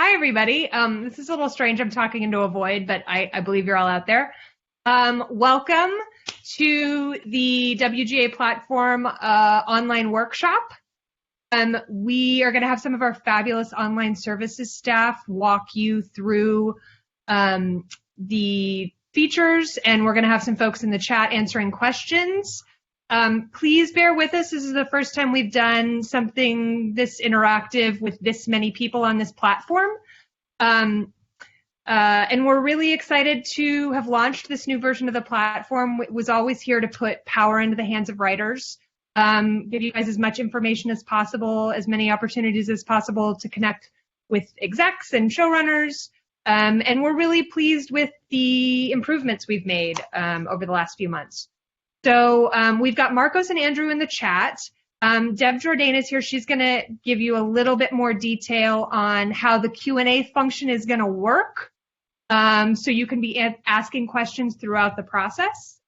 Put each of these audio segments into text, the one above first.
Hi, everybody. This is a little strange. I'm talking into a void, but I believe you're all out there. Welcome to the WGA Platform online workshop. We are going to have some of our fabulous online services staff walk you through the features, and we're going to have some folks in the chat answering questions. Please bear with us. This is the first time we've done something this interactive with this many people on this platform. And we're really excited to have launched this new version of the platform. It was always here to put power into the hands of writers, give you guys as much information as possible, as many opportunities as possible to connect with execs and showrunners. And we're really pleased with the improvements we've made over the last few months. So we've got Marcos and Andrew in the chat. Deb Jourdain is here. She's going to give you a little bit more detail on how the Q&A function is going to work, so you can be asking questions throughout the process.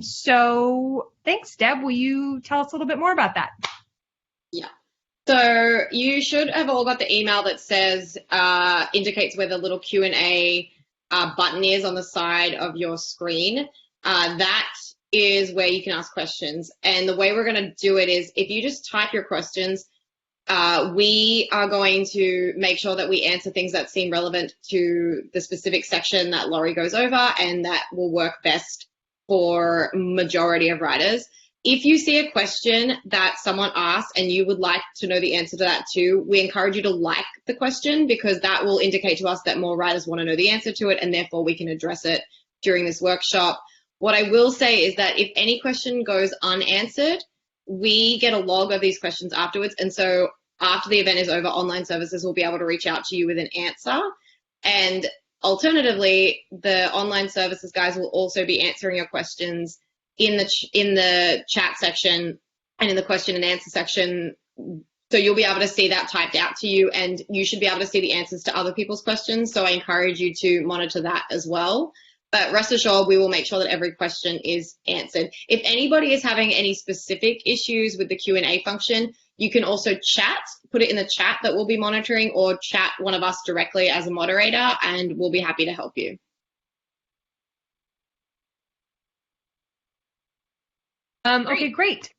So thanks, Deb. Will you tell us a little bit more about that? Yeah. So you should have all got the email that says, indicates where the little Q&A button is on the side of your screen. That is where you can ask questions. And the way we're going to do it is if you just type your questions, we are going to make sure that we answer things that seem relevant to the specific section that Laurie goes over and that will work best for majority of writers. If you see a question that someone asked and you would like to know the answer to that too, we encourage you to like the question, because that will indicate to us that more writers want to know the answer to it, and therefore we can address it during this workshop. What I will say is that if any question goes unanswered, we get a log of these questions afterwards. And so after the event is over, Online Services will be able to reach out to you with an answer. And alternatively, the Online Services guys will also be answering your questions in the chat section and in the question and answer section. So you'll be able to see that typed out to you, and you should be able to see the answers to other people's questions. So I encourage you to monitor that as well. But rest assured, we will make sure that every question is answered. If anybody is having any specific issues with the Q&A function, you can also chat, put it in the chat that we'll be monitoring, or chat one of us directly as a moderator, and we'll be happy to help you. Okay, great.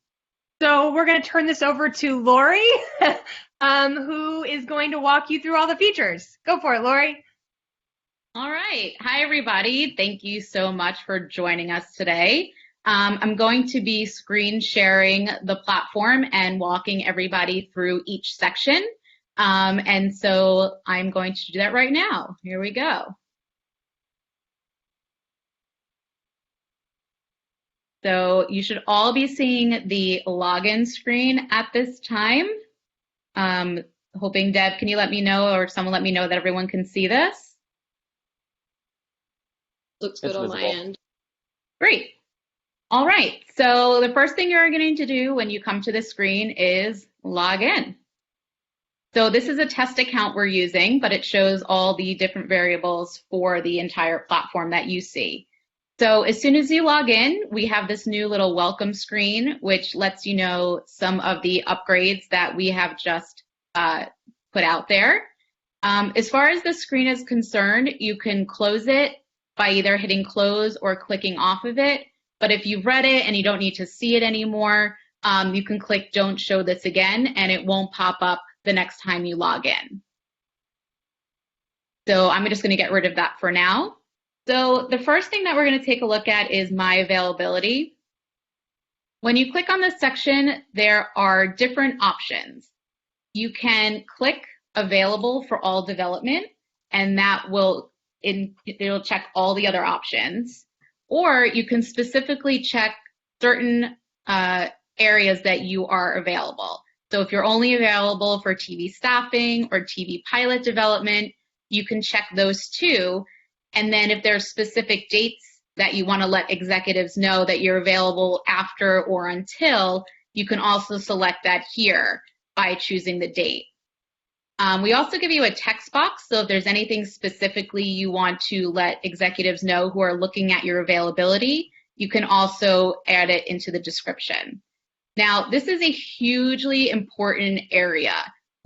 So we're going to turn this over to Laurie, who is going to walk you through all the features. Go for it, Laurie. All right. Hi, everybody. Thank you so much for joining us today. I'm going to be screen sharing the platform and walking everybody through each section. And so I'm going to do that right now. Here we go. So you should all be seeing the login screen at this time. Hoping, Deb, can you let me know, or someone let me know that everyone can see this? Looks good on my end. Great. All right. So the first thing you're going to do when you come to the screen is log in. So this is a test account we're using, but it shows all the different variables for the entire platform that you see. So as soon as you log in, we have this new little welcome screen, which lets you know some of the upgrades that we have just put out there. As far as the screen is concerned, you can close it by either hitting close or clicking off of it. But if you've read it and you don't need to see it anymore, you can click don't show this again, and it won't pop up the next time you log in. So I'm just going to get rid of that for now. So the first thing that we're going to take a look at is my availability. When you click on this section, there are different options. You can click available for all development, and that will it'll check all the other options, or you can specifically check certain areas that you are available. So if you're only available for TV staffing or TV pilot development, you can check those too. And then if there's specific dates that you want to let executives know that you're available after or until, you can also select that here by choosing the date. We also give you a text box, so if there's anything specifically you want to let executives know who are looking at your availability, you can also add it into the description. Now, this is a hugely important area.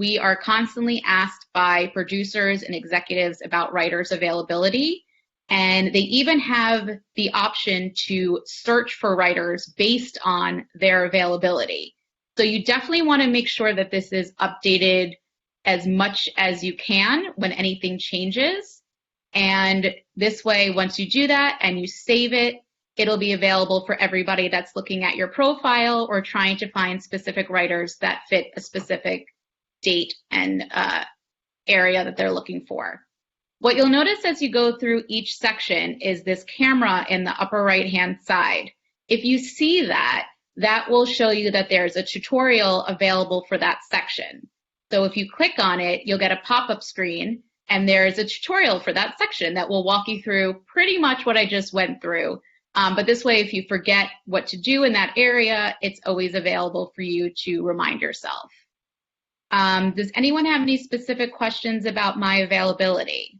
we are constantly asked by producers and executives about writers' availability. And they even have the option to search for writers based on their availability. So you definitely want to make sure that this is updated as much as you can when anything changes. And this way, once you do that and you save it, it'll be available for everybody that's looking at your profile or trying to find specific writers that fit a specific date and area that they're looking for. What you'll notice as you go through each section is this camera in the upper right-hand side. If you see that, that will show you that there's a tutorial available for that section. So if you click on it, you'll get a pop-up screen, and there's a tutorial for that section that will walk you through pretty much what I just went through. But this way, if you forget what to do in that area, it's always available for you to remind yourself. Does anyone have any specific questions about my availability?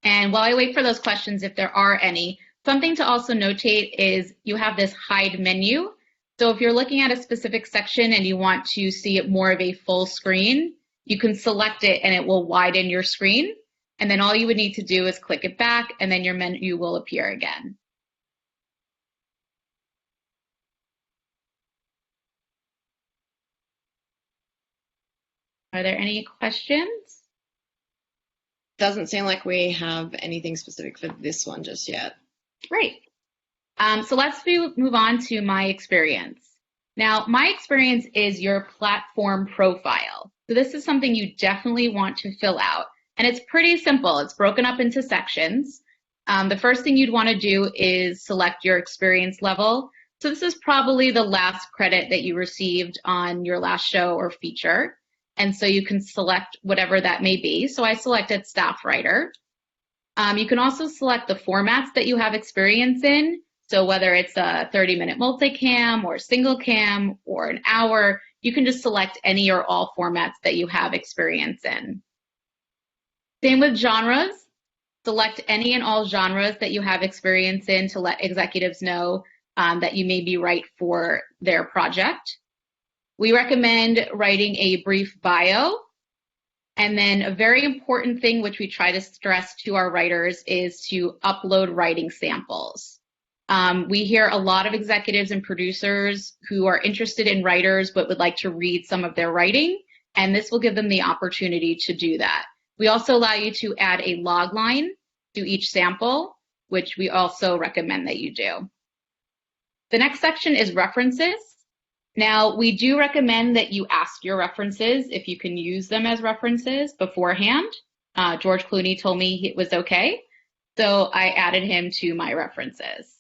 And while I wait for those questions, if there are any, something to also notate is you have this hide menu. So if you're looking at a specific section and you want to see it more of a full screen, you can select it and it will widen your screen. And then all you would need to do is click it back and then your menu will appear again. Are there any questions? Doesn't seem like we have anything specific for this one just yet. Great. So let's move on to my experience. Now, my experience is your platform profile. So this is something you definitely want to fill out. And it's pretty simple. It's broken up into sections. The first thing you'd want to do is select your experience level. So this is probably the last credit that you received on your last show or feature. And so you can select whatever that may be. So I selected staff writer. You can also select the formats that you have experience in. So whether it's a 30-minute multicam or single cam or an hour, you can just select any or all formats that you have experience in. Same with genres. Select any and all genres that you have experience in to let executives know that you may be right for their project. We recommend writing a brief bio. And then a very important thing which we try to stress to our writers is to upload writing samples. We hear a lot of executives and producers who are interested in writers but would like to read some of their writing, and this will give them the opportunity to do that. We also allow you to add a log line to each sample, which we also recommend that you do. The next section is references. Now, we do recommend that you ask your references if you can use them as references beforehand. George Clooney told me it was okay, so I added him to my references.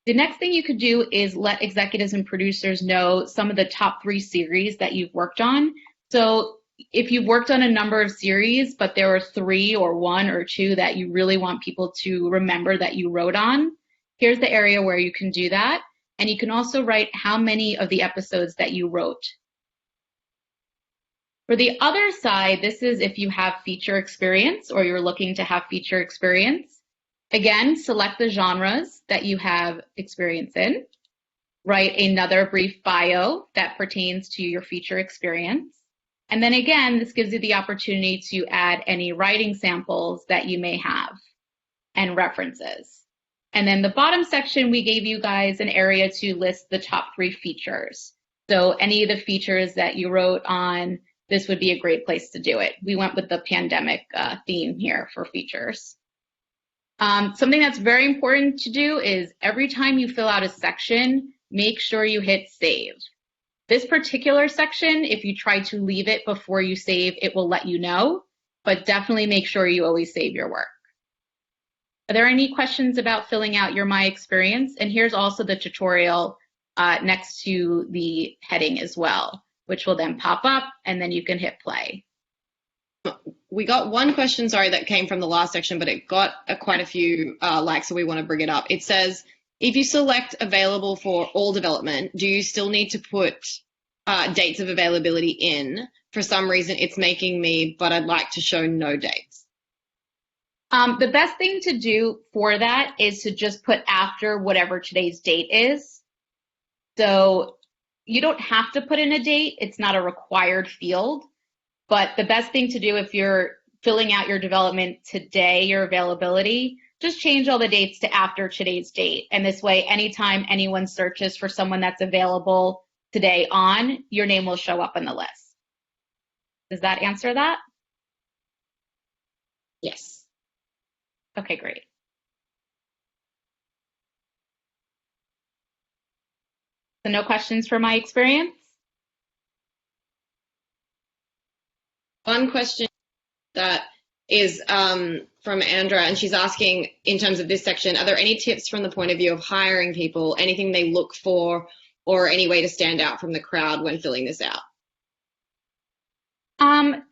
The next thing you could do is let executives and producers know some of the top 3 series that you've worked on. So if you've worked on a number of series, but there were 3 or 1 or 2 that you really want people to remember that you wrote on, here's the area where you can do that. And you can also write how many of the episodes that you wrote. For the other side, this is if you have feature experience or you're looking to have feature experience. Again, select the genres that you have experience in. Write another brief bio that pertains to your feature experience. And then again, this gives you the opportunity to add any writing samples that you may have and references. And then the bottom section, we gave you guys an area to list the top 3 features. So any of the features that you wrote on, this would be a great place to do it. We went with the pandemic theme here for features. Something that's very important to do is every time you fill out a section, make sure you hit save. This particular section, if you try to leave it before you save, it will let you know, but definitely make sure you always save your work. Are there any questions about filling out your My Experience? And here's also the tutorial next to the heading as well, which will then pop up and then you can hit play. We got one question, sorry, that came from the last section, but it got quite a few likes, so we want to bring it up. It says, if you select available for all development, do you still need to put dates of availability in? For some reason, it's making me, but I'd like to show no dates. The best thing to do for that is to just put after whatever today's date is. So you don't have to put in a date. It's not a required field. But the best thing to do if you're filling out your development today, your availability, just change all the dates to after today's date. And this way, anytime anyone searches for someone that's available today on, your name will show up on the list. Does that answer that? Yes. Okay, great. So no questions for my experience? One question that is from Andra, and she's asking, in terms of this section, are there any tips from the point of view of hiring people, anything they look for, or any way to stand out from the crowd when filling this out?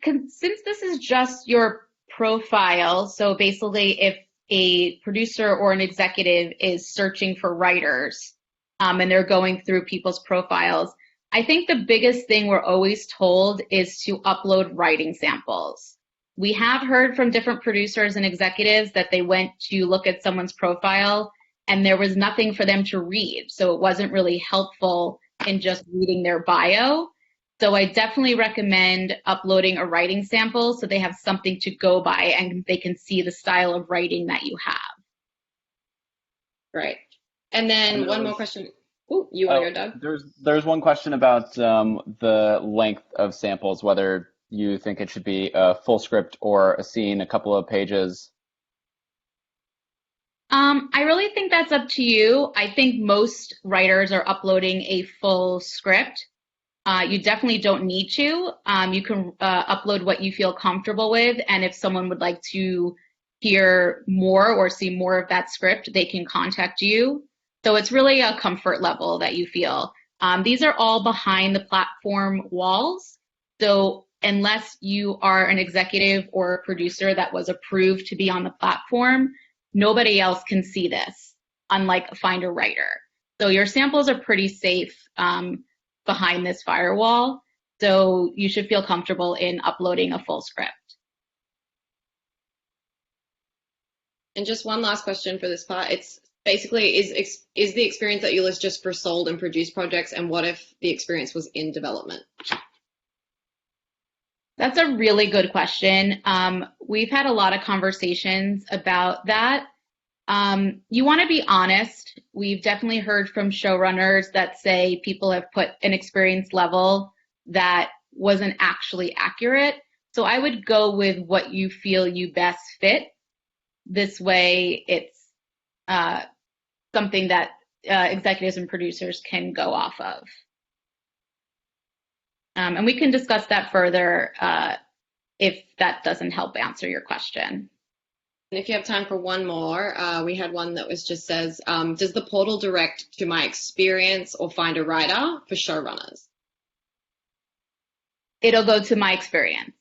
Since this is just your profile, so basically if a producer or an executive is searching for writers and they're going through people's profiles, I think the biggest thing we're always told is to upload writing samples. We have heard from different producers and executives that they went to look at someone's profile and there was nothing for them to read. So it wasn't really helpful in just reading their bio. So I definitely recommend uploading a writing sample so they have something to go by and they can see the style of writing that you have. Right. And then one more question. Oh, you want to go, Doug? There's one question about the length of samples, whether you think it should be a full script or a scene, a couple of pages. I really think that's up to you. I think most writers are uploading a full script. You definitely don't need to. You can upload what you feel comfortable with, and if someone would like to hear more or see more of that script, they can contact you. So it's really a comfort level that you feel. These are all behind the platform walls. So unless you are an executive or a producer that was approved to be on the platform, nobody else can see this, unlike Find a Writer. So your samples are pretty safe behind this firewall. So you should feel comfortable in uploading a full script. And just one last question for this part. It's basically, is the experience that you list just for sold and produced projects, and what if the experience was in development? That's a really good question. We've had a lot of conversations about that. You want to be honest. We've definitely heard from showrunners that say people have put an experience level that wasn't actually accurate. So I would go with what you feel you best fit. This way it's something that executives and producers can go off of. And we can discuss that further if that doesn't help answer your question. And if you have time for one more, we had one that was just says, does the portal direct to my experience or Find a Writer for showrunners? It'll go to my experience.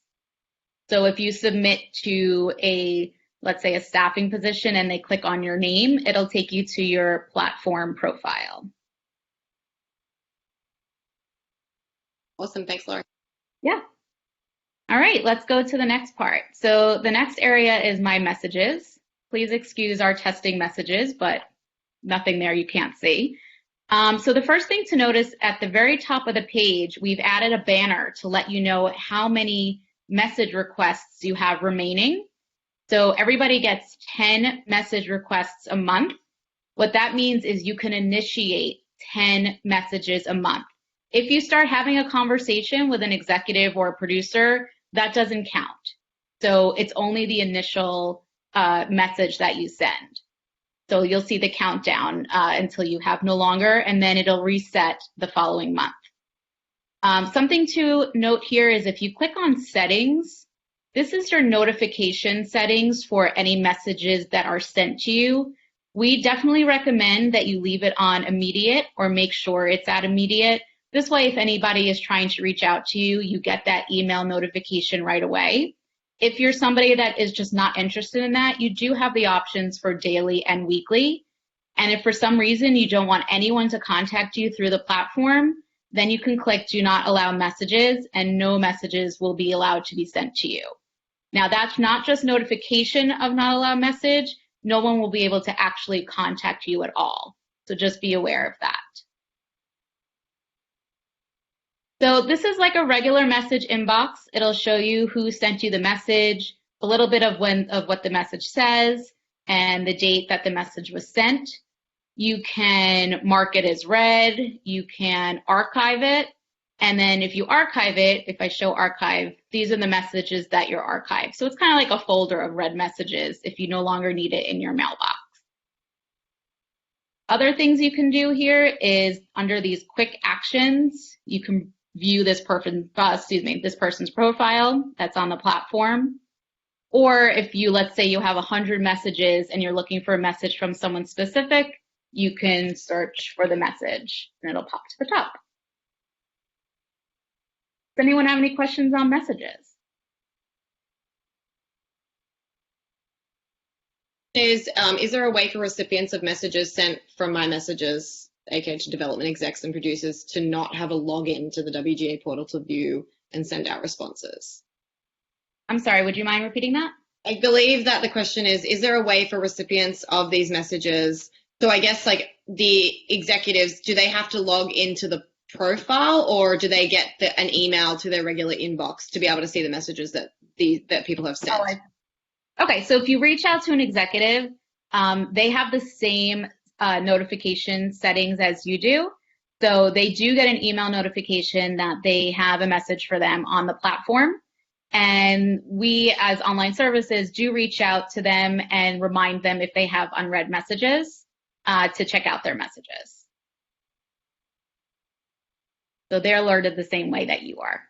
So if you submit to let's say a staffing position and they click on your name, it'll take you to your platform profile. Awesome. Thanks, Laura. Yeah. All right, let's go to the next part. So the next area is my messages. Please excuse our testing messages, but nothing there you can't see. So the first thing to notice at the very top of the page, we've added a banner to let you know how many message requests you have remaining. So everybody gets 10 message requests a month. What that means is you can initiate 10 messages a month. If you start having a conversation with an executive or a producer, that doesn't count. So it's only the initial message that you send. So you'll see the countdown until you have no longer, and then it'll reset the following month. Something to note here is if you click on settings, this is your notification settings for any messages that are sent to you. We definitely recommend that you leave it on immediate or make sure it's at immediate. This way, if anybody is trying to reach out to you, you get that email notification right away. If you're somebody that is just not interested in that, you do have the options for daily and weekly. And if for some reason you don't want anyone to contact you through the platform, then you can click Do Not Allow Messages and no messages will be allowed to be sent to you. Now, that's not just notification of not allow message. No one will be able to actually contact you at all. So just be aware of that. So this is like a regular message inbox. It'll show you who sent you the message, a little bit of what the message says, and the date that the message was sent. You can mark it as read. You can archive it. And then if you archive it, if I show archive, these are the messages that you're archived. So it's kind of like a folder of read messages if you no longer need it in your mailbox. Other things you can do here is under these quick actions, you can view this person's profile that's on the platform. Or if you, let's say you have 100 messages and you're looking for a message from someone specific, you can search for the message and it'll pop to the top. Does anyone have any questions on messages? Is there a way for recipients of messages sent from My Messages, aka to development execs and producers, to not have a login to the WGA portal to view and send out responses? I'm sorry, would you mind repeating that? I believe that the question is there a way for recipients of these messages, so I guess like the executives, do they have to log into the profile, or do they get an email to their regular inbox to be able to see the messages that people have sent? Okay, so if you reach out to an executive, they have the same notification settings as you do. So they do get an email notification that they have a message for them on the platform. And we, as online services, do reach out to them and remind them if they have unread messages to check out their messages. So they're alerted the same way that you are.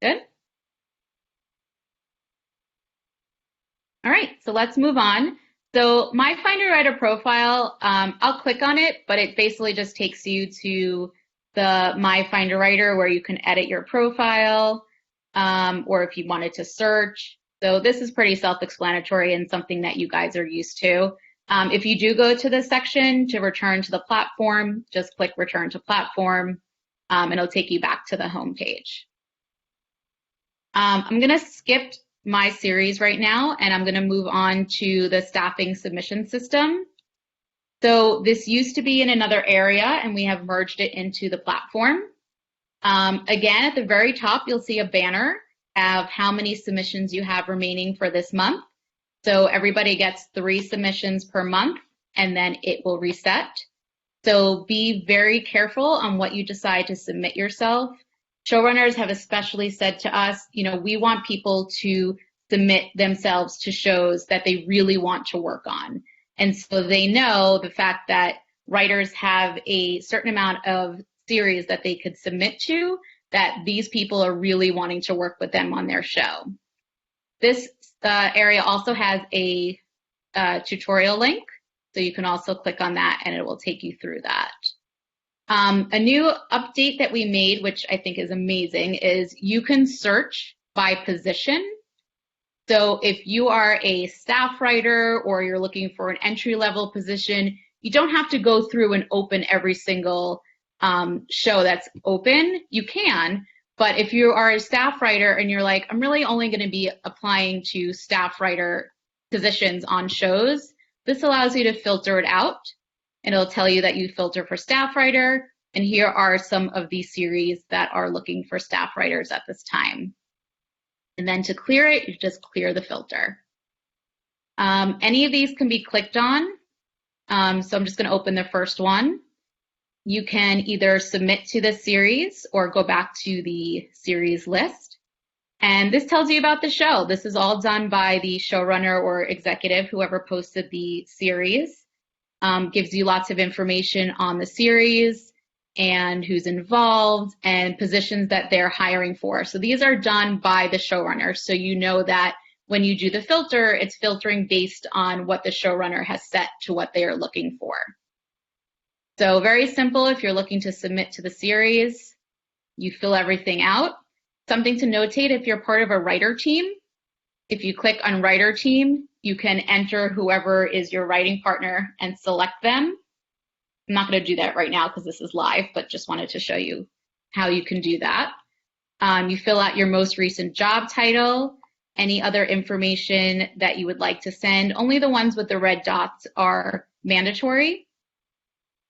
Good. All right, so let's move on. So my Finder Writer profile, I'll click on it, but it basically just takes you to the My Finder Writer where you can edit your profile, or if you wanted to search. So this is pretty self-explanatory and something that you guys are used to. If you do go to this section to return to the platform, just click Return to Platform, and it'll take you back to the home page. I'm going to skip my series right now, and I'm going to move on to the staffing submission system. So this used to be in another area, and we have merged it into the platform. Again, at the very top, you'll see a banner of how many submissions you have remaining for this month. So everybody gets 3 submissions per month, and then it will reset. So be very careful on what you decide to submit yourself. Showrunners have especially said to us, we want people to submit themselves to shows that they really want to work on. And so they know the fact that writers have a certain amount of series that they could submit to, that these people are really wanting to work with them on their show. This area also has a tutorial link, so you can also click on that and it will take you through that. A new update that we made, which I think is amazing, is you can search by position. So if you are a staff writer or you're looking for an entry-level position, you don't have to go through and open every single show that's open. You can, but if you are a staff writer and you're like, I'm really only going to be applying to staff writer positions on shows, this allows you to filter it out. And it'll tell you that you filter for staff writer. And here are some of these series that are looking for staff writers at this time. And then to clear it, you just clear the filter. Any of these can be clicked on. So I'm just going to open the first one. You can either submit to the series or go back to the series list. And this tells you about the show. This is all done by the showrunner or executive, whoever posted the series. Gives you lots of information on the series and who's involved and positions that they're hiring for. So these are done by the showrunner. So you know that when you do the filter, it's filtering based on what the showrunner has set to what they are looking for. So very simple. If you're looking to submit to the series, you fill everything out. Something to notate, if you're part of a writer team, if you click on writer team, you can enter whoever is your writing partner and select them. I'm not going to do that right now because this is live, but just wanted to show you how you can do that. You fill out your most recent job title, any other information that you would like to send. Only the ones with the red dots are mandatory.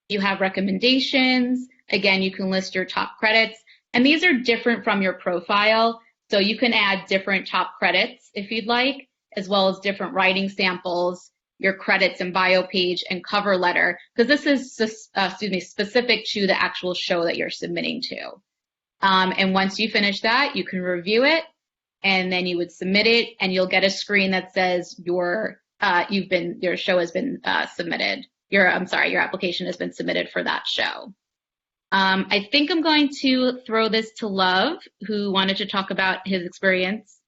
You have recommendations. Again, you can list your top credits, and these are different from your profile. So you can add different top credits if you'd like, as well as different writing samples, your credits and bio page and cover letter, because this is specific to the actual show that you're submitting to. And once you finish that, you can review it, and then you would submit it, and you'll get a screen that says your show has been submitted. Your application has been submitted for that show. I think I'm going to throw this to Luvh, who wanted to talk about his experience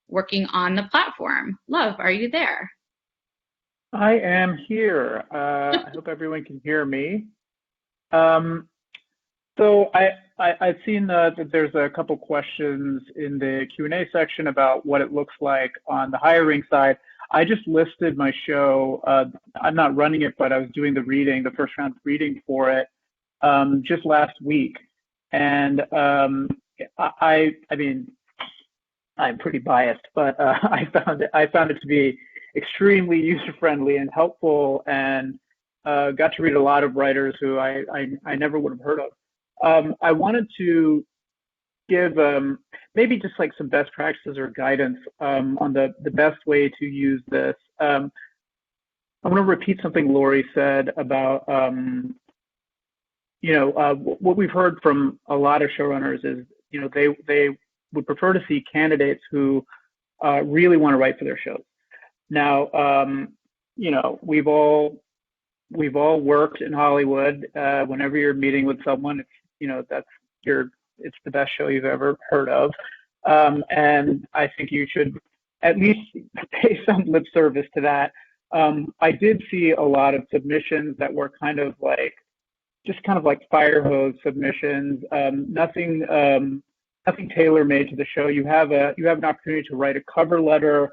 working on the platform. Luvh, are you there? I am here. I hope everyone can hear me. So I've seen that there's a couple questions in the Q&A section about what it looks like on the hiring side. I just listed my show. I'm not running it, but I was doing the first round reading for it just last week. And I mean, I'm pretty biased, but I found it to be extremely user-friendly and helpful, and got to read a lot of writers who I never would have heard of. I wanted to give maybe just like some best practices or guidance on the best way to use this. I want to repeat something Lori said about, what we've heard from a lot of showrunners is, they would prefer to see candidates who really want to write for their shows. Now, we've all worked in Hollywood. Whenever you're meeting with someone, it's the best show you've ever heard of. And I think you should at least pay some lip service to that. I did see a lot of submissions that were kind of like fire hose submissions, nothing tailor-made to the show. You have an opportunity to write a cover letter.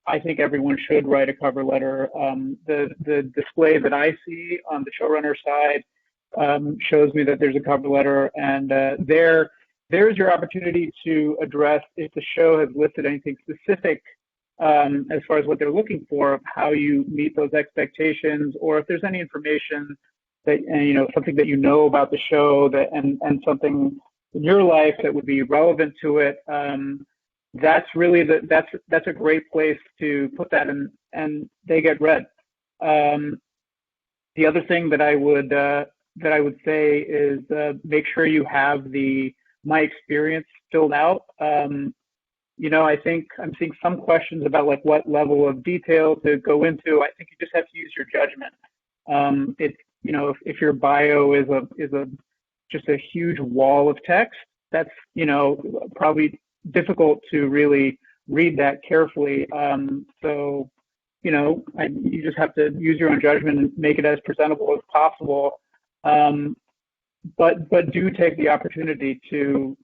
I think everyone should write a cover letter. The display that I see on the showrunner side shows me that there's a cover letter, and there's your opportunity to address if the show has listed anything specific as far as what they're looking for, how you meet those expectations, or if there's any information that, something that about the show and something in your life that would be relevant to it. That's really that's a great place to put that in, and they get read. The other thing that I would say is make sure you have my experience filled out. I think I'm seeing some questions about like what level of detail to go into. I think you just have to use your judgment. If your bio is just a huge wall of text, that's probably difficult to really read that carefully. So you just have to use your own judgment and make it as presentable as possible. But do take the opportunity to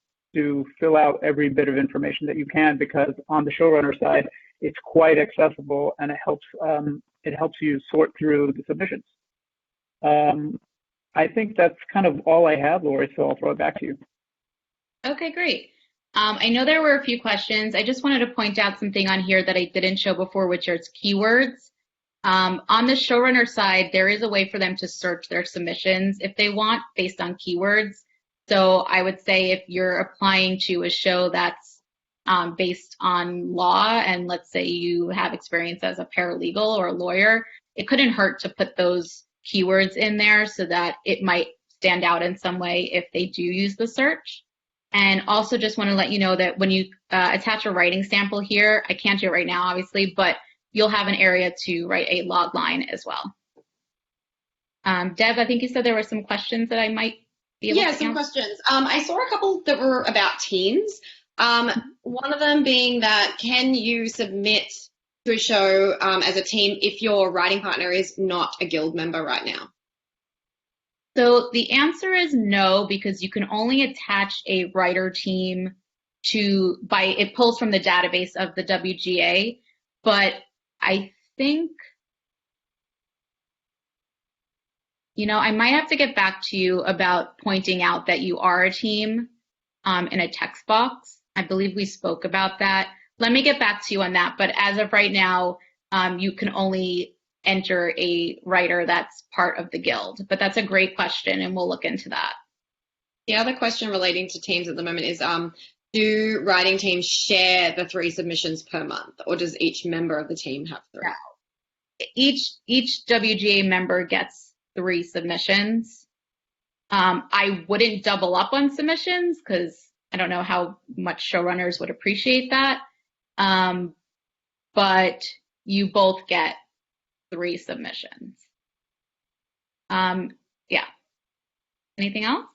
fill out every bit of information that you can, because on the showrunner side, it's quite accessible, and it helps you sort through the submissions. I think that's kind of all I have, Lori, so I'll throw it back to you. Okay, great. I know there were a few questions. I just wanted to point out something on here that I didn't show before, which is keywords. On the showrunner side, there is a way for them to search their submissions if they want based on keywords. So I would say if you're applying to a show that's based on law, and let's say you have experience as a paralegal or a lawyer, it couldn't hurt to put those keywords in there so that it might stand out in some way if they do use the search. And also just want to let you know that when you attach a writing sample here, I can't do it right now, obviously, but you'll have an area to write a log line as well. Deb, I think you said there were some questions that I might be able to answer. Yeah, some questions. I saw a couple that were about teams. One of them being that can you submit to a show as a team if your writing partner is not a guild member right now? So the answer is no, because you can only attach a writer team it pulls from the database of the WGA, but I think, I might have to get back to you about pointing out that you are a team in a text box. I believe we spoke about that. Let me get back to you on that, but as of right now, you can only enter a writer that's part of the guild. But that's a great question, and we'll look into that. The other question relating to teams at the moment is, do writing teams share the 3 submissions per month, or does each member of the team have 3? Yeah. Each WGA member gets 3 submissions. I wouldn't double up on submissions because I don't know how much showrunners would appreciate that. But you both get 3 submissions. Yeah. Anything else?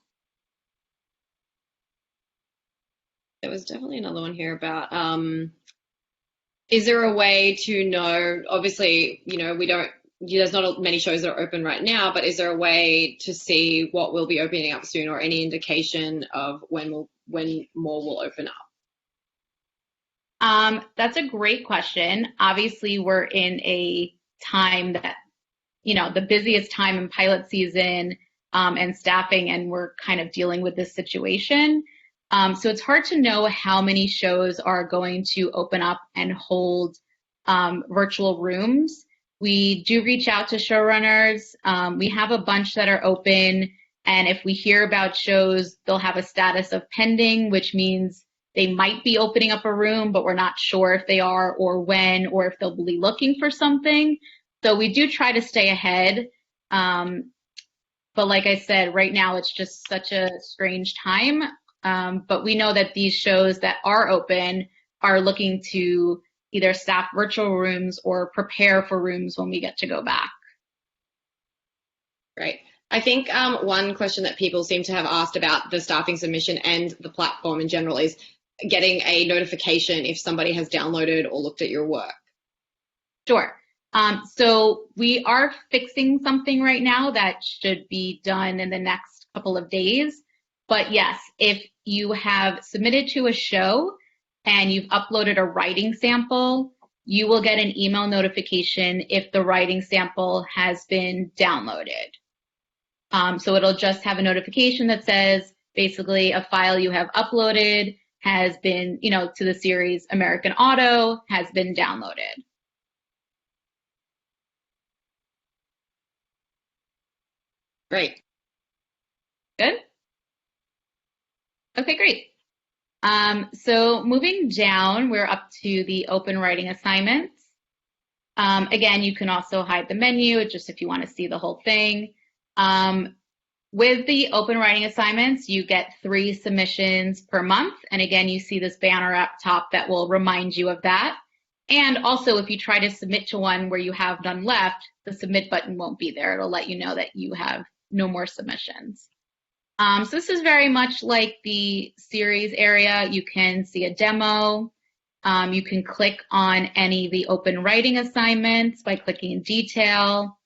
There was definitely another one here about, is there a way to know, obviously, you know, there's not many shows that are open right now, but is there a way to see what will be opening up soon, or any indication of when more will open up? That's a great question. Obviously, we're in a time that, you know, the busiest time in pilot season and staffing, and we're kind of dealing with this situation. So it's hard to know how many shows are going to open up and hold virtual rooms. We do reach out to showrunners. We have a bunch that are open, and if we hear about shows, they'll have a status of pending, which means they might be opening up a room, but we're not sure if they are or when, or if they'll be looking for something. So we do try to stay ahead. But like I said, right now it's just such a strange time. But we know that these shows that are open are looking to either staff virtual rooms or prepare for rooms when we get to go back. Great. I think one question that people seem to have asked about the staffing submission and the platform in general is getting a notification if somebody has downloaded or looked at your work. Sure. So we are fixing something right now that should be done in the next couple of days. But yes, if you have submitted to a show and you've uploaded a writing sample, you will get an email notification if the writing sample has been downloaded. So it'll just have a notification that says basically a file you have uploaded has been, you know, to the series American Auto has been downloaded. Great. Good? Okay, great. So moving down, we're up to the open writing assignments. Again, you can also hide the menu, just if you want to see the whole thing. With the open writing assignments, you get 3 submissions per month. And again, you see this banner up top that will remind you of that. And also, if you try to submit to one where you have none left, the submit button won't be there. It'll let you know that you have no more submissions. So this is very much like the series area. You can see a demo. You can click on any of the open writing assignments by clicking in detail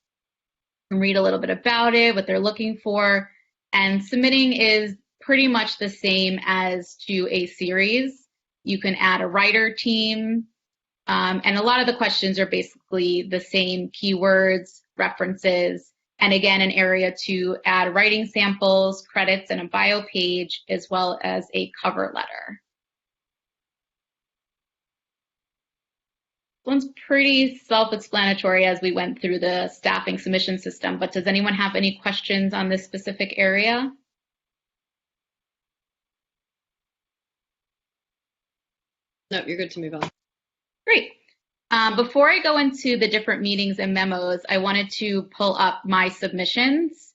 and read a little bit about it, what they're looking for. And submitting is pretty much the same as to a series. You can add a writer team. And a lot of the questions are basically the same keywords, references, and again, an area to add writing samples, credits, and a bio page, as well as a cover letter. This one's pretty self-explanatory as we went through the staffing submission system, but does anyone have any questions on this specific area? No, you're good to move on. Great. Before I go into the different meetings and memos, I wanted to pull up my submissions.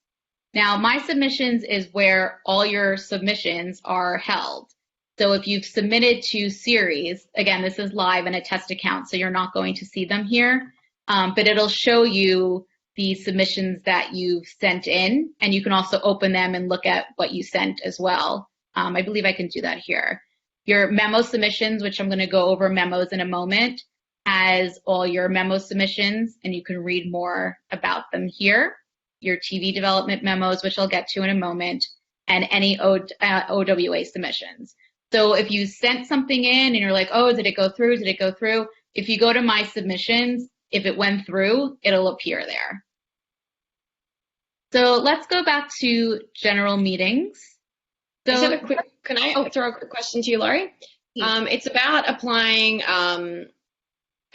Now, my submissions is where all your submissions are held. So if you've submitted to series, again, this is live in a test account, so you're not going to see them here, but it'll show you the submissions that you've sent in, and you can also open them and look at what you sent as well. I believe I can do that here. Your memo submissions, which I'm going to go over memos in a moment, has all your memo submissions, and you can read more about them here. Your TV development memos, which I'll get to in a moment, and any OWA submissions. So if you sent something in and you're like, oh, did it go through? Did it go through? If you go to my submissions, if it went through, it'll appear there. So let's go back to general meetings. So, Can I throw a quick question to you, Laurie? It's about applying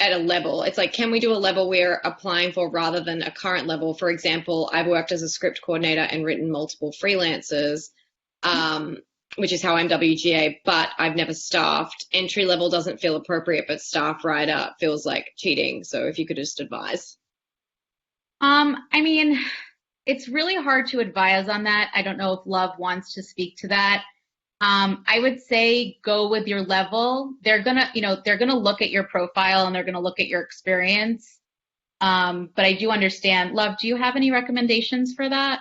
at a level. It's like, can we do a level we're applying for rather than a current level? For example, I've worked as a script coordinator and written multiple freelancers, which is how I'm WGA, but I've never staffed. Entry level doesn't feel appropriate, but staff writer feels like cheating. So if you could just advise. I mean, it's really hard to advise on that. I don't know if Luvh wants to speak to that. I would say go with your level. They're gonna look at your profile and they're gonna look at your experience. But I do understand. Luvh, do you have any recommendations for that?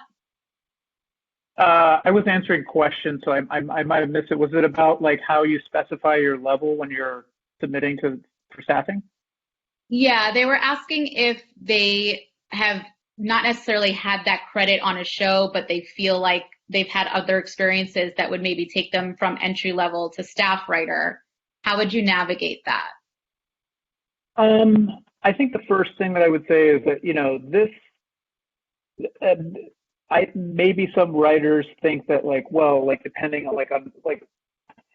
I was answering questions, so I might have missed it. Was it about like how you specify your level when you're submitting for staffing? Yeah, they were asking if they have not necessarily had that credit on a show, but they feel like they've had other experiences that would maybe take them from entry level to staff writer. How would you navigate that? I think the first thing that I would say is that, maybe some writers think that depending on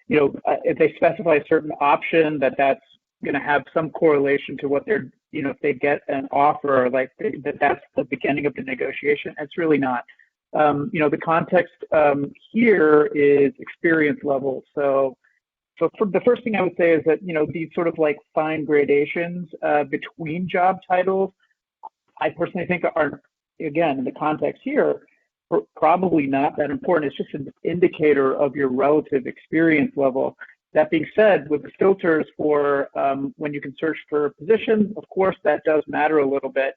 if they specify a certain option, that's going to have some correlation to what they're, if they get an offer, that's the beginning of the negotiation. It's really not. The context here is experience level. So for the first thing I would say is that, these sort of like fine gradations between job titles, I personally think are, again, in the context here, probably not that important. It's just an indicator of your relative experience level. That being said, with the filters for when you can search for positions, of course, that does matter a little bit.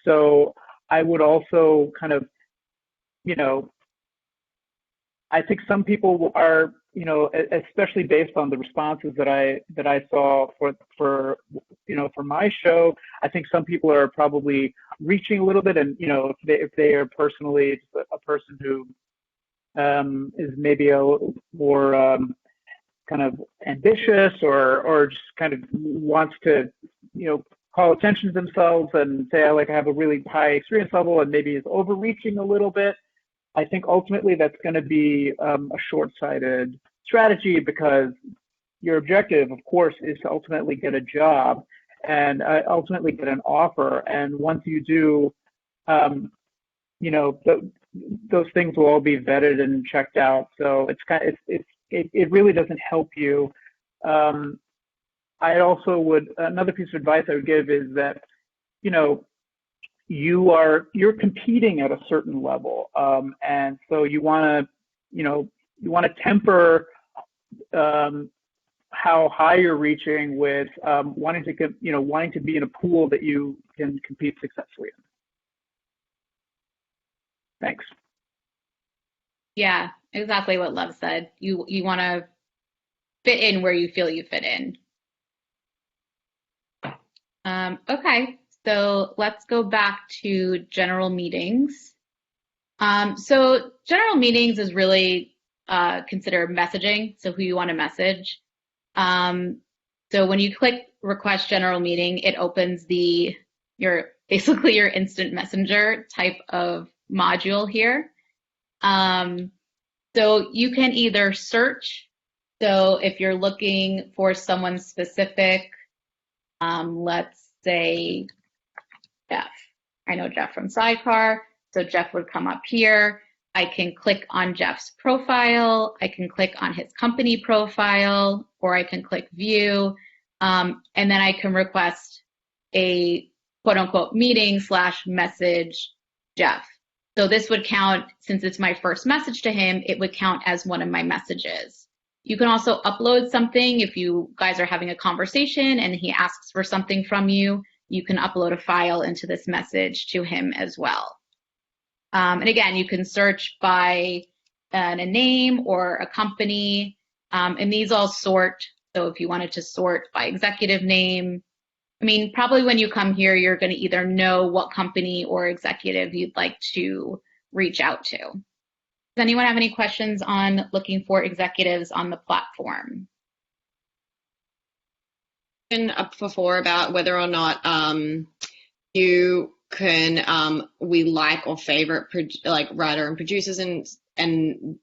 So I would also kind of, I think some people are, especially based on the responses that I saw for my show, I think some people are probably reaching a little bit, and if they are personally a person who is maybe a more kind of ambitious or just kind of wants to call attention to themselves and say I have a really high experience level and maybe is overreaching a little bit. I think ultimately that's going to be a short-sighted strategy, because your objective, of course, is to ultimately get a job and ultimately get an offer. And once you do, those things will all be vetted and checked out. So it really doesn't help you. I also would, another piece of advice I would give is that, you're competing at a certain level, and so you want to temper how high you're reaching with wanting to be in a pool that you can compete successfully in. Thanks. Yeah, exactly what Luvh said. You want to fit in where you feel you fit in. Okay. So let's go back to general meetings. So general meetings is really considered messaging, so who you want to message. So when you click request general meeting, it opens your instant messenger type of module here. So you can either search. So if you're looking for someone specific, let's say Jeff. I know Jeff from Sidecar, so Jeff would come up here. I can click on Jeff's profile. I can click on his company profile, or I can click view, and then I can request a quote-unquote meeting/message Jeff. So this would count, since it's my first message to him, it would count as one of my messages. You can also upload something if you guys are having a conversation and he asks for something from you. You can upload a file into this message to him as well. And again, you can search by a name or a company, and these all sort. So if you wanted to sort by executive name, probably when you come here, you're going to either know what company or executive you'd like to reach out to. Does anyone have any questions on looking for executives on the platform? Up before about whether or not you can we like or favorite writer and producers and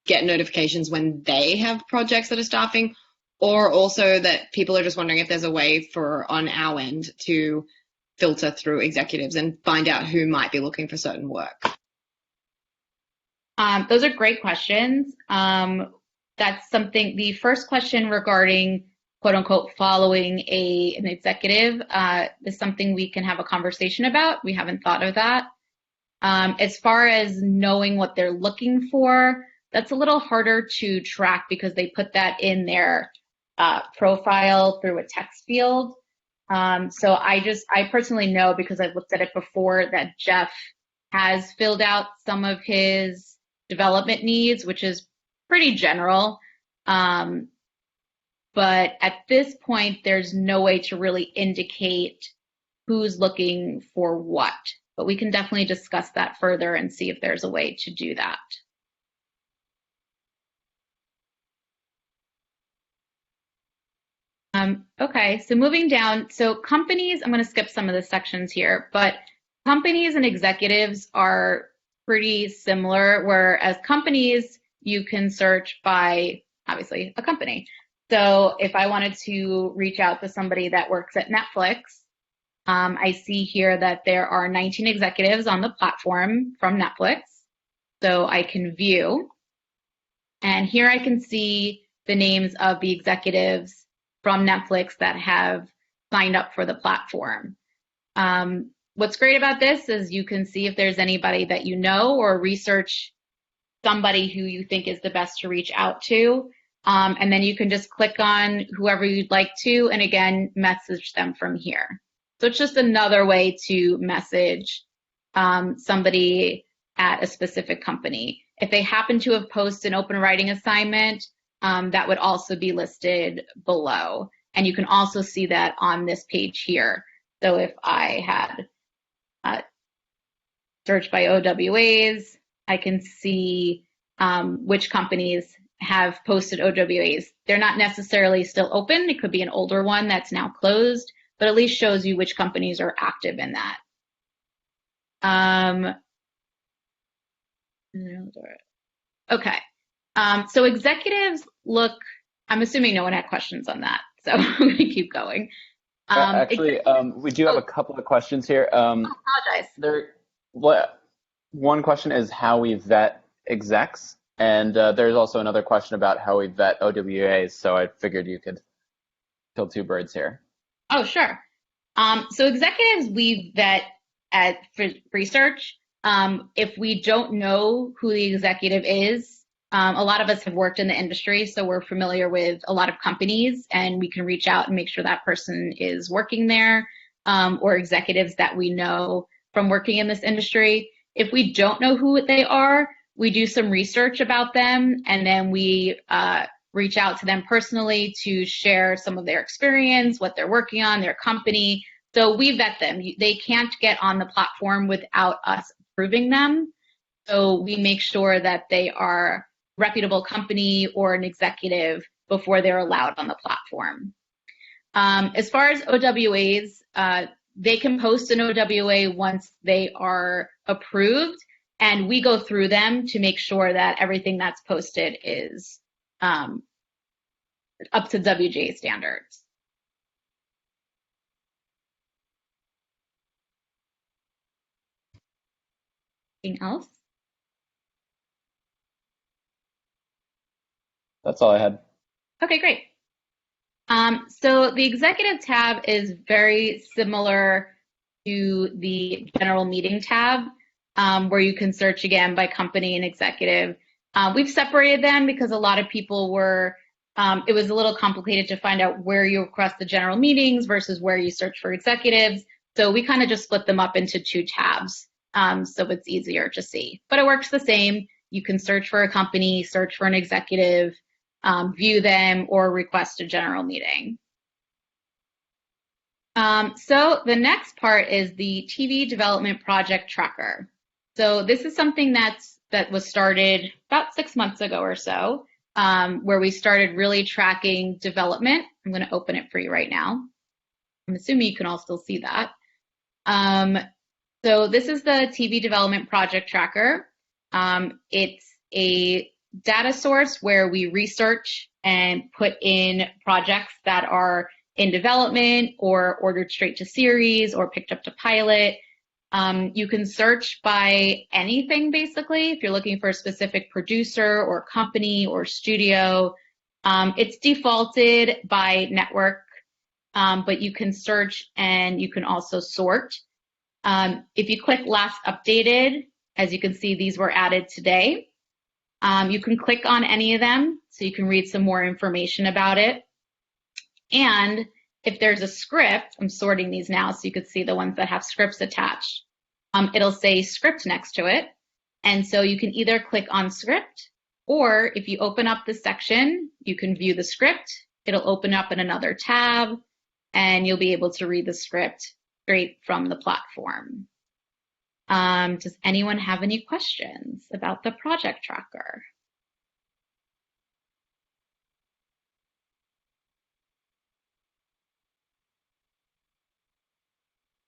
get notifications when they have projects that are staffing, or also that people are just wondering if there's a way for on our end to filter through executives and find out who might be looking for certain work? Those are great questions. That's something, the first question regarding quote unquote following an executive is something we can have a conversation about. We haven't thought of that. As far as knowing what they're looking for, that's a little harder to track because they put that in their profile through a text field. So I personally know, because I've looked at it before, that Jeff has filled out some of his development needs, which is pretty general. But at this point, there's no way to really indicate who's looking for what. But we can definitely discuss that further and see if there's a way to do that. Okay, so moving down, so companies, I'm going to skip some of the sections here, but companies and executives are pretty similar, whereas companies, you can search by, obviously, a company. So if I wanted to reach out to somebody that works at Netflix, I see here that there are 19 executives on the platform from Netflix. So I can view, and here I can see the names of the executives from Netflix that have signed up for the platform. What's great about this is you can see if there's anybody that you know, or research somebody who you think is the best to reach out to. And then you can just click on whoever you'd like to, and again, message them from here. So it's just another way to message somebody at a specific company. If they happen to have posted an open writing assignment, that would also be listed below. And you can also see that on this page here. So if I had search by OWAs, I can see which companies have posted OWAs. They're not necessarily still open. It could be an older one that's now closed, but at least shows you which companies are active in that. Okay. So executives look, I'm assuming no one had questions on that, so I'm going to keep going. Actually, we do have a couple of questions here. I apologize. One question is how we vet execs, and there's also another question about how we vet OWAs, so I figured you could kill two birds here. Oh, sure. So executives we vet for research. If we don't know who the executive is, a lot of us have worked in the industry, so we're familiar with a lot of companies, and we can reach out and make sure that person is working there, or executives that we know from working in this industry. If we don't know who they are, we do some research about them, and then we reach out to them personally to share some of their experience, what they're working on, their company. So we vet them. They can't get on the platform without us approving them. So we make sure that they are a reputable company or an executive before they're allowed on the platform. As far as OWAs, they can post an OWA once they are approved, and we go through them to make sure that everything that's posted is up to WGA standards. Anything else? That's all I had. Okay, great. So the executive tab is very similar to the general meeting tab, where you can search again by company and executive. We've separated them because a lot of people were, it was a little complicated to find out where you request the general meetings versus where you search for executives. So we kind of just split them up into two tabs, so it's easier to see. But it works the same. You can search for a company, search for an executive, view them, or request a general meeting. So the next part is the TV Development Project Tracker. So this is something that was started about 6 months ago or so, where we started really tracking development. I'm going to open it for you right now. I'm assuming you can all still see that. So this is the TV Development Project Tracker. It's a data source where we research and put in projects that are in development or ordered straight to series or picked up to pilot. You can search by anything, basically, if you're looking for a specific producer or company or studio. It's defaulted by network, but you can search and you can also sort. If you click last updated, as you can see, these were added today. You can click on any of them so you can read some more information about it. And if there's a script, I'm sorting these now so you can see the ones that have scripts attached. It'll say script next to it. And so you can either click on script, or if you open up the section, you can view the script. It'll open up in another tab and you'll be able to read the script straight from the platform. Does anyone have any questions about the project tracker?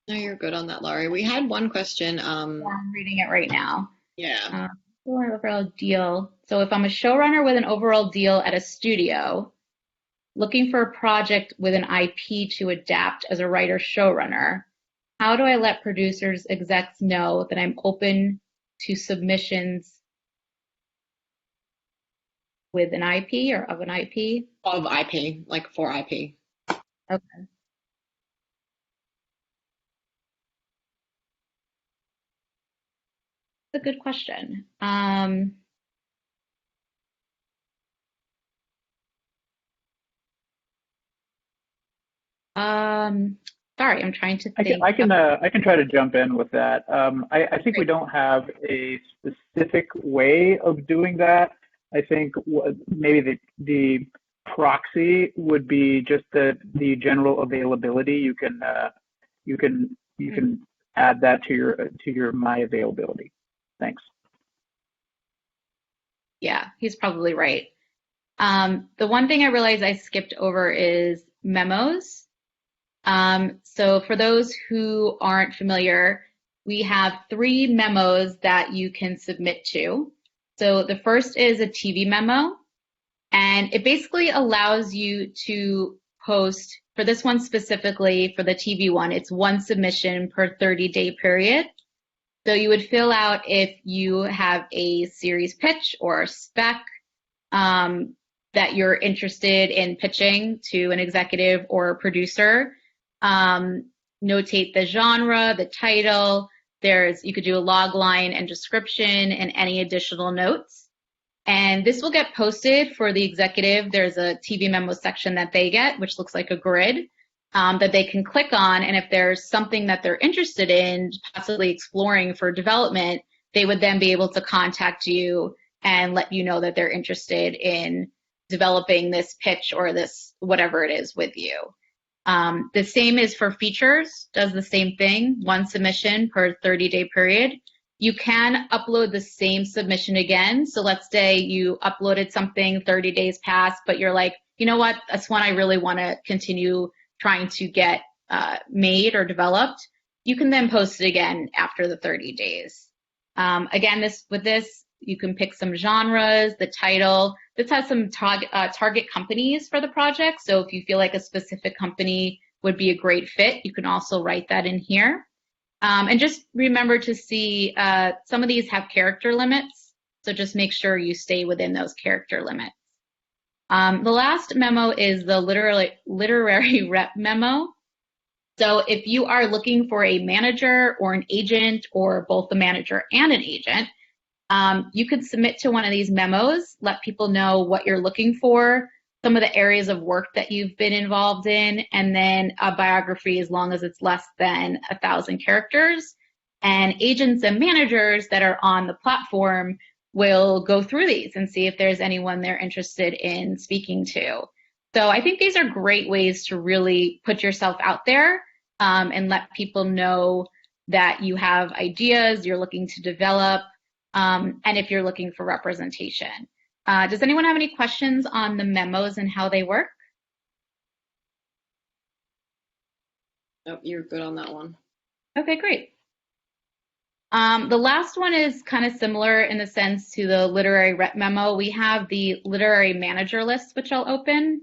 No, you're good on that, Laurie. We had one question. Yeah, I'm reading it right now. Yeah. Overall deal. So if I'm a showrunner with an overall deal at a studio, looking for a project with an IP to adapt as a writer showrunner, how do I let producers, execs know that I'm open to submissions with an IP or of an IP? Of IP, like for IP. Okay. That's a good question. Sorry, I'm trying to think. I can try to jump in with that. I think we don't have a specific way of doing that. I think maybe the proxy would be just the general availability. You can add that to your my availability. Thanks. Yeah, he's probably right. The one thing I realized I skipped over is memos. So for those who aren't familiar, we have 3 memos that you can submit to. So the first is a TV memo, and it basically allows you to post, for this one specifically, for the TV one, it's 1 submission per 30-day period. So you would fill out if you have a series pitch or a spec that you're interested in pitching to an executive or a producer. Notate the genre, the title. You could do a log line and description and any additional notes. And this will get posted for the executive. There's a TV memo section that they get, which looks like a grid that they can click on. And if there's something that they're interested in, possibly exploring for development, they would then be able to contact you and let you know that they're interested in developing this pitch or this whatever it is with you. The same is for features, does the same thing, 1 submission per 30-day period. You can upload the same submission again. So let's say you uploaded something, 30 days passed, but you're like, you know what, that's one I really want to continue trying to get made or developed. You can then post it again after the 30 days. Again, with this, you can pick some genres, the title. This has some target companies for the project. So if you feel like a specific company would be a great fit, you can also write that in here. And just remember to see some of these have character limits. So just make sure you stay within those character limits. The last memo is the literary rep memo. So if you are looking for a manager or an agent or both a manager and an agent, you could submit to one of these memos, let people know what you're looking for, some of the areas of work that you've been involved in, and then a biography as long as it's less than 1,000 characters. And agents and managers that are on the platform will go through these and see if there's anyone they're interested in speaking to. So I think these are great ways to really put yourself out there and let people know that you have ideas, you're looking to develop, and if you're looking for representation. Does anyone have any questions on the memos and how they work? Nope, you're good on that one. Okay, great. The last one is kind of similar in the sense to the literary rep memo. We have the literary manager list, which I'll open.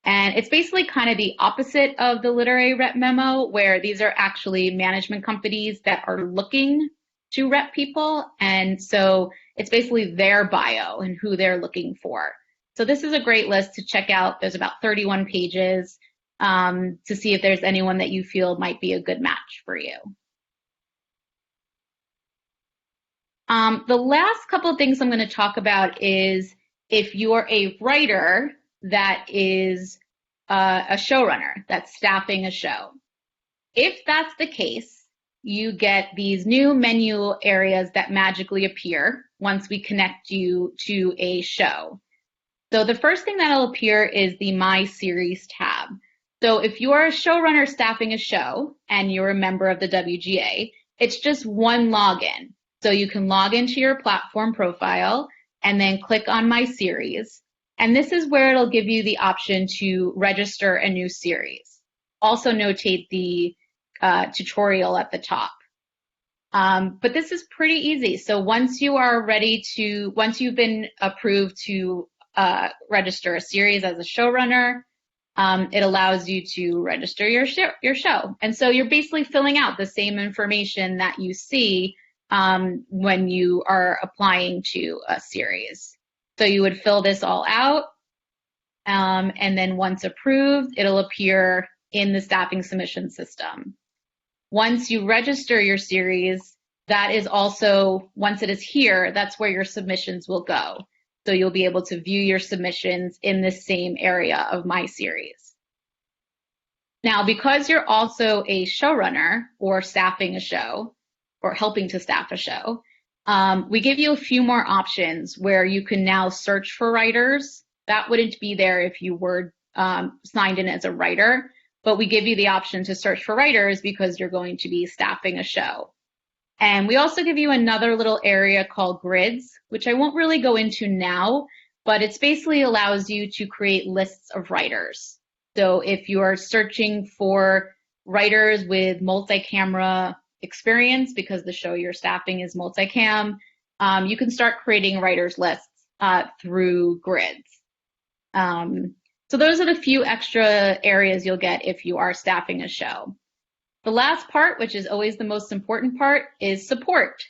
And it's basically kind of the opposite of the literary rep memo, where these are actually management companies that are looking to rep people. And so it's basically their bio and who they're looking for. So this is a great list to check out. There's about 31 pages to see if there's anyone that you feel might be a good match for you. The last couple of things I'm going to talk about is if you're a writer that is a showrunner that's staffing a show. If that's the case, you get these new menu areas that magically appear once we connect you to a show. So the first thing that'll appear is the My Series tab. So if you're a showrunner staffing a show and you're a member of the WGA, it's just one login. So you can log into your platform profile and then click on My Series. And this is where it'll give you the option to register a new series. Also notate the tutorial at the top. But this is pretty easy. So once you are once you've been approved to register a series as a showrunner, it allows you to register your show. And so you're basically filling out the same information that you see when you are applying to a series. So you would fill this all out, and then once approved, it'll appear in the staffing submission system. Once you register your series, that is also, once it is here, that's where your submissions will go. So you'll be able to view your submissions in the same area of My Series. Now, because you're also a showrunner or staffing a show or helping to staff a show, we give you a few more options where you can now search for writers. That wouldn't be there if you were signed in as a writer, but we give you the option to search for writers because you're going to be staffing a show. And we also give you another little area called grids, which I won't really go into now, but it basically allows you to create lists of writers. So if you are searching for writers with multi-camera experience, because the show you're staffing is multicam, you can start creating writers lists through grids. So those are the few extra areas you'll get if you are staffing a show. The last part, which is always the most important part, is support.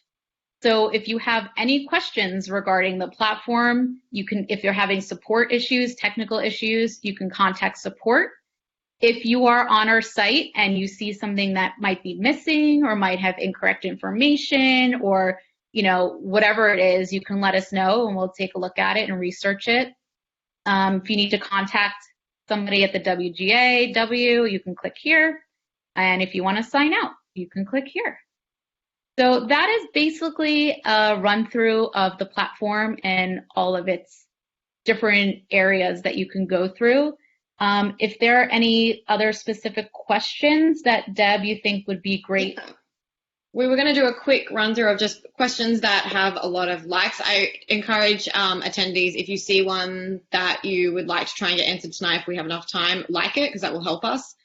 So if you have any questions regarding the platform, if you're having support issues, technical issues, you can contact support. If you are on our site and you see something that might be missing or might have incorrect information or, whatever it is, you can let us know and we'll take a look at it and research it. If you need to contact somebody at the WGAW, you can click here. And if you want to sign out, you can click here. So that is basically a run through of the platform and all of its different areas that you can go through. If there are any other specific questions that Deb, you think would be great. We were going to do a quick run through of just questions that have a lot of likes. I encourage attendees, if you see one that you would like to try and get answered tonight, if we have enough time, like it, because that will help us.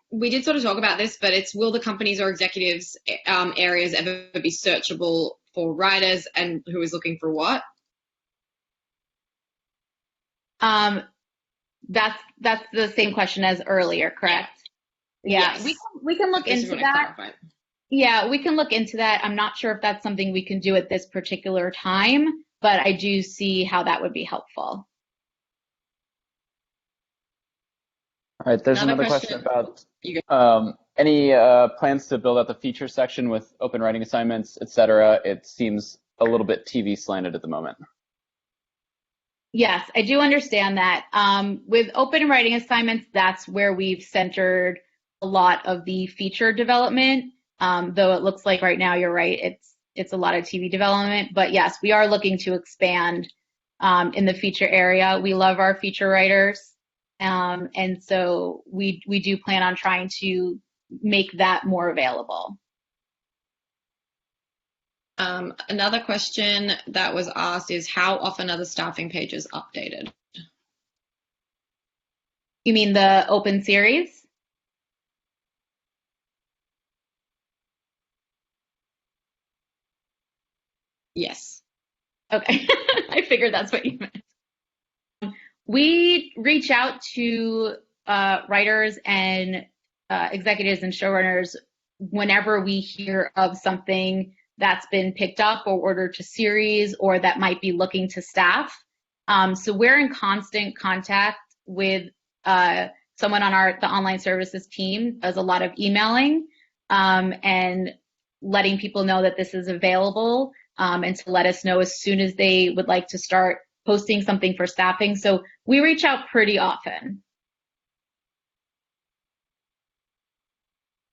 We did sort of talk about this, but it's, will the companies or executives areas ever be searchable for writers and who is looking for what? That's the same question as earlier, correct? Yeah, yes. we can look into that. Yeah, we can look into that. I'm not sure if that's something we can do at this particular time, but I do see how that would be helpful. All right, there's another question about any plans to build out the feature section with open writing assignments, etc. It seems a little bit TV slanted at the moment. Yes, I do understand that. With open writing assignments, that's where we've centered a lot of the feature development. Though it looks like right now, you're right, it's a lot of TV development. But yes, we are looking to expand in the feature area. We love our feature writers. And so we do plan on trying to make that more available. Another question that was asked is, how often are the staffing pages updated? You mean the open series? Yes. Okay, I figured that's what you meant. We reach out to writers and executives and showrunners whenever we hear of something that's been picked up or ordered to series or that might be looking to staff. So we're in constant contact with someone on the online services team, does a lot of emailing and letting people know that this is available and to let us know as soon as they would like to start posting something for staffing. So we reach out pretty often.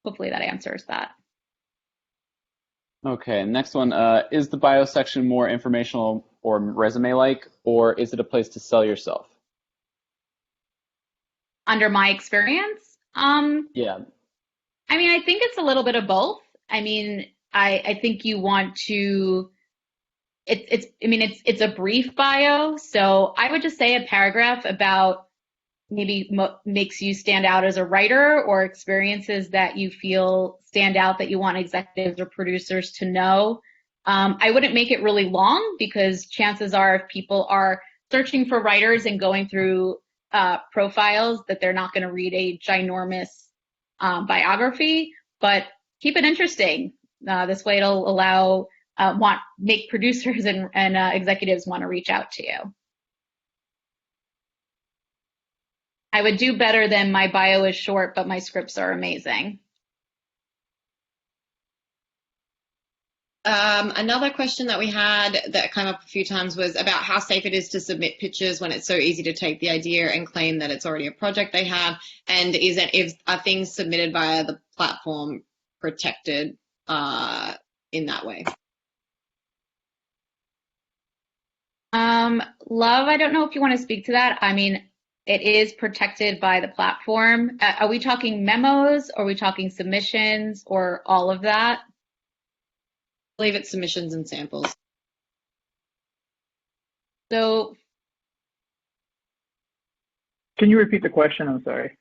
Hopefully that answers that. Okay, next one. Is the bio section more informational or resume-like, or is it a place to sell yourself? Under my experience, Yeah. I mean, I think it's a little bit of both. I mean, I think you want to, it's a brief bio. So I would just say a paragraph about maybe makes you stand out as a writer or experiences that you feel stand out that you want executives or producers to know. I wouldn't make it really long because chances are if people are searching for writers and going through profiles that they're not going to read a ginormous biography, but keep it interesting. This way it'll allow, make producers and executives want to reach out to you. I would do better than my bio is short, but my scripts are amazing. Another question that we had that came up a few times was about how safe it is to submit pitches when it's so easy to take the idea and claim that it's already a project they have, and are things submitted via the platform protected in that way? Luvh, I don't know if you want to speak to that. I mean, it is protected by the platform. Are we talking memos? Are we talking submissions or all of that? I believe it's submissions and samples. So, can you repeat the question? I'm sorry.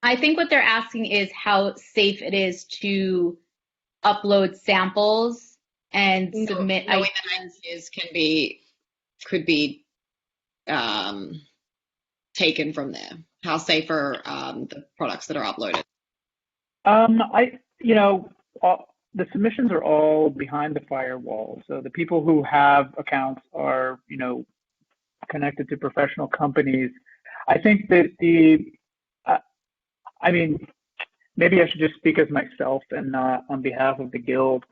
I think what they're asking is how safe it is to upload samples and submit. Knowing that ideas could be taken from there. How safe are the products that are uploaded? The submissions are all behind the firewall. So the people who have accounts are, connected to professional companies. I think that maybe I should just speak as myself and not on behalf of the guild.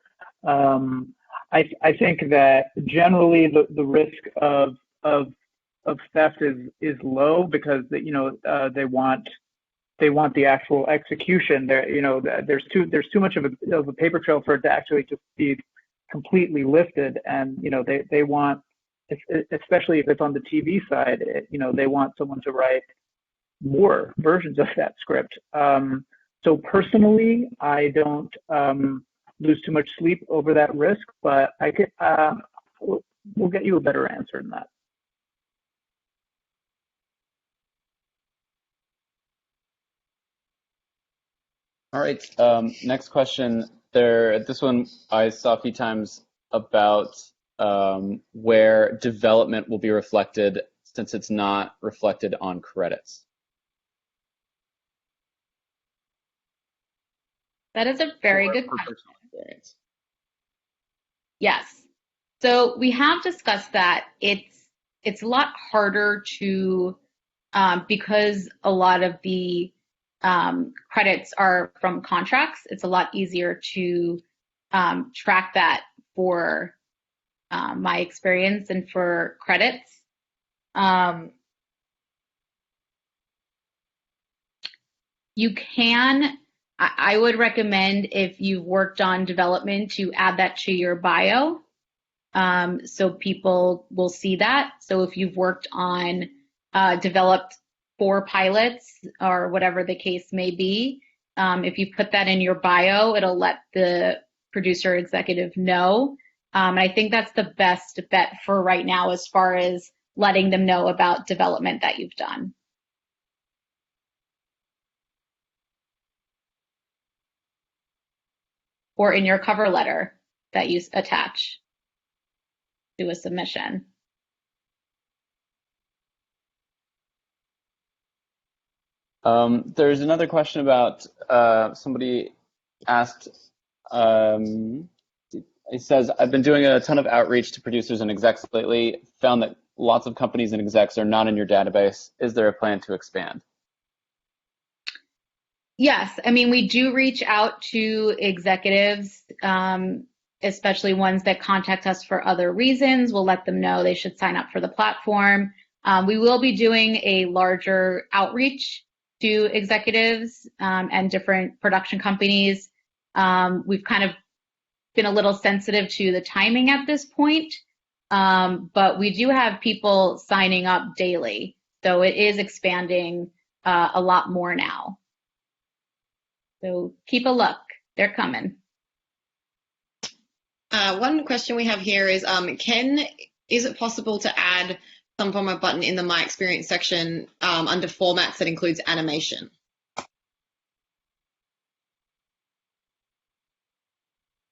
I think that generally the risk of theft is low because they want the actual execution. There's too much of a paper trail for it to actually just be completely lifted, and they want, especially if it's on the TV side, they want someone to write more versions of that script. So personally, I don't lose too much sleep over that risk, but we'll get you a better answer than that. All right. Next question. This one I saw a few times about where development will be reflected since it's not reflected on credits. That is a very good question. Yes. So we have discussed that it's a lot harder to because a lot of the credits are from contracts. It's a lot easier to track that for my experience and for credits. You can. I would recommend if you've worked on development to add that to your bio so people will see that. So if you've worked on developed 4 pilots or whatever the case may be, if you put that in your bio, it'll let the producer executive know. And I think that's the best bet for right now as far as letting them know about development that you've done. or in your cover letter that you attach to a submission. There's another question about somebody asked, it says, I've been doing a ton of outreach to producers and execs lately, found that lots of companies and execs are not in your database. Is there a plan to expand? Yes, I mean, we do reach out to executives, especially ones that contact us for other reasons. We'll let them know they should sign up for the platform. We will be doing a larger outreach to executives and different production companies. We've kind of been a little sensitive to the timing at this point, but we do have people signing up daily. So it is expanding a lot more now. So keep a look, they're coming. One question we have here is, is it possible to add some form of button in the My Experience section under formats that includes animation?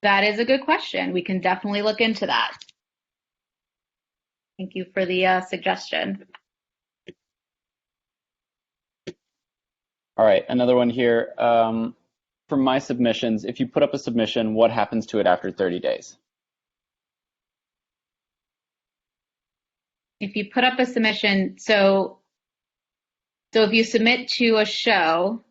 That is a good question. We can definitely look into that. Thank you for the suggestion. All right, another one here. For my submissions, if you put up a submission, what happens to it after 30 days? If you put up a submission, so if you submit to a show,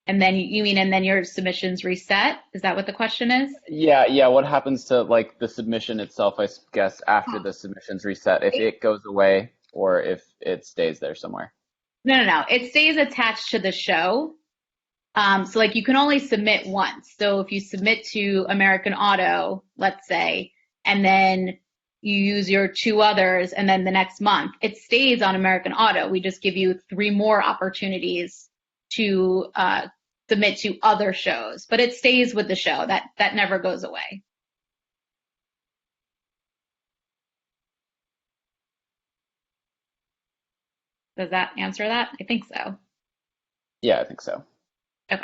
and then and then your submission's reset? Is that what the question is? Yeah. What happens to like the submission itself, I guess, after the submission's reset, if it goes away or if it stays there somewhere? No. It stays attached to the show. So like you can only submit once. So if you submit to American Auto, let's say, and then you use your 2 others, and then the next month, it stays on American Auto. We just give you 3 more opportunities to submit to other shows, but it stays with the show. That never goes away. Does that answer that? I think so. Yeah, I think so. Okay.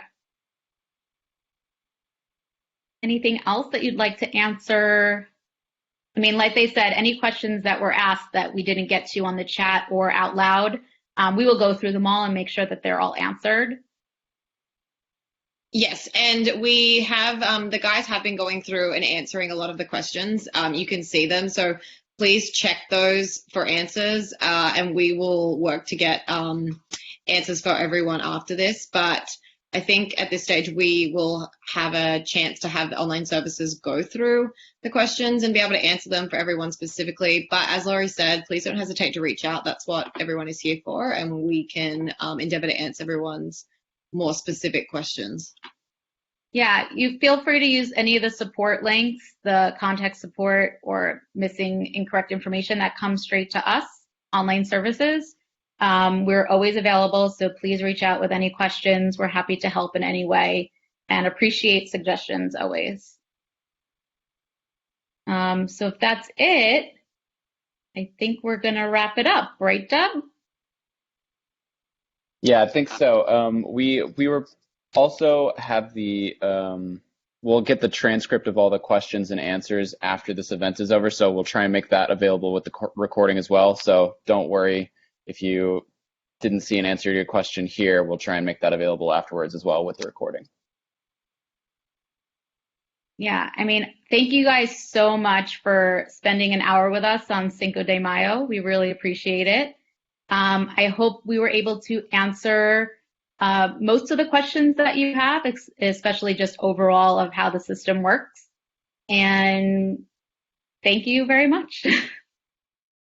Anything else that you'd like to answer? I mean, like they said, any questions that were asked that we didn't get to on the chat or out loud, we will go through them all and make sure that they're all answered. Yes, and we have, the guys have been going through and answering a lot of the questions. You can see them, so please check those for answers, and we will work to get answers for everyone after this. But I think at this stage we will have a chance to have the online services go through the questions and be able to answer them for everyone specifically. But as Laurie said, please don't hesitate to reach out. That's what everyone is here for, and we can endeavor to answer everyone's more specific questions. Yeah, you feel free to use any of the support links, the contact support or missing incorrect information that comes straight to us, online services. We're always available, so please reach out with any questions. We're happy to help in any way and appreciate suggestions always. So if that's it, I think we're gonna wrap it up, right, Doug? Yeah, I think so. We were also have the we'll get the transcript of all the questions and answers after this event is over, so we'll try and make that available with the recording as well. So don't worry if you didn't see an answer to your question here. We'll try and make that available afterwards as well with the recording. Yeah, I mean, thank you guys so much for spending an hour with us on Cinco de Mayo. We really appreciate it. I hope we were able to answer most of the questions that you have, especially just overall of how the system works. And thank you very much.